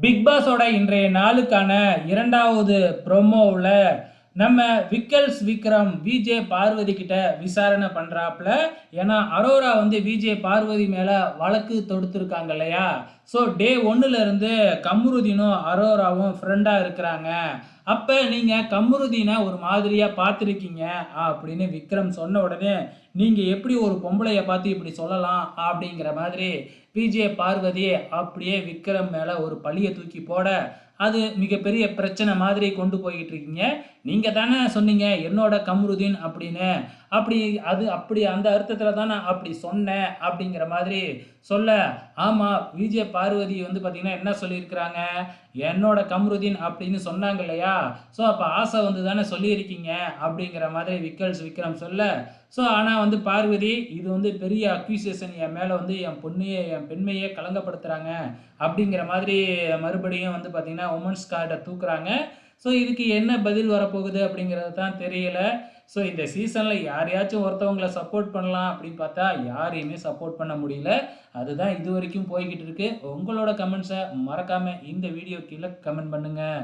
Big பாஸோட இன்றைய நாளுக்கான இரண்டாவது ப்ரோமோவில் நம்ம விக்ரம் விஜே பார்வதி கிட்ட விசாரணை பண்றாப்புல. ஏன்னா அரோரா வந்து விஜே பார்வதி மேல வழக்கு தொடுத்திருக்காங்க இல்லையா. ஸோ டே ஒன்னுல இருந்து கம்ருதீனும் அரோராவும் ஃப்ரெண்டா இருக்கிறாங்க. அப்ப நீங்க கம்ருதீனை ஒரு மாதிரியா பார்த்துருக்கீங்க அப்படின்னு விக்ரம் சொன்ன உடனே, நீங்க எப்படி ஒரு பொம்பளைய பார்த்து இப்படி சொல்லலாம் அப்படிங்கிற மாதிரி விஜே பார்வதி அப்படியே விக்ரம் மேல ஒரு பழிய தூக்கி போட, அது மிகப்பெரிய பிரச்சனை மாதிரி கொண்டு போய்கிட்டு இருக்கீங்க. நீங்க தானே சொன்னீங்க என்னோட கம்ருதீன் அப்படின்னு. அப்படி அந்த அர்த்தத்துல தான் நான் அப்படி சொன்னேன் அப்படிங்கிற மாதிரி சொல்ல, ஆமா விஜே பார்வதி வந்து பார்த்தீங்கன்னா என்ன சொல்லியிருக்கிறாங்க, என்னோட கம்ருதீன் அப்படின்னு சொன்னாங்க இல்லையா. ஸோ அப்போ ஆசை வந்து தானே சொல்லியிருக்கீங்க அப்படிங்கிற மாதிரி விக்ரம் சொல்ல, ஸோ ஆனால் வந்து பார்வதி இது வந்து பெரிய அக்யூசியேஷன், என் மேலே வந்து என் பெண்மையே களங்கப்படுத்துகிறாங்க அப்படிங்கிற மாதிரி மறுபடியும் வந்து பார்த்திங்கன்னா உமன்ஸ் கார்டை தூக்குறாங்க. ஸோ இதுக்கு என்ன பதில் வரப்போகுது அப்படிங்கிறது தான் தெரியல. ஸோ இந்த சீசனில் யாரையாச்சும் ஒருத்தவங்களை சப்போர்ட் பண்ணலாம் அப்படின்னு பார்த்தா யாரையுமே சப்போர்ட் பண்ண முடியல. அதுதான் இது வரைக்கும் போய்கிட்டு இருக்கு. உங்களோட கமெண்ட்ஸை மறக்காமல் இந்த வீடியோ கீழே கமெண்ட் பண்ணுங்கள்.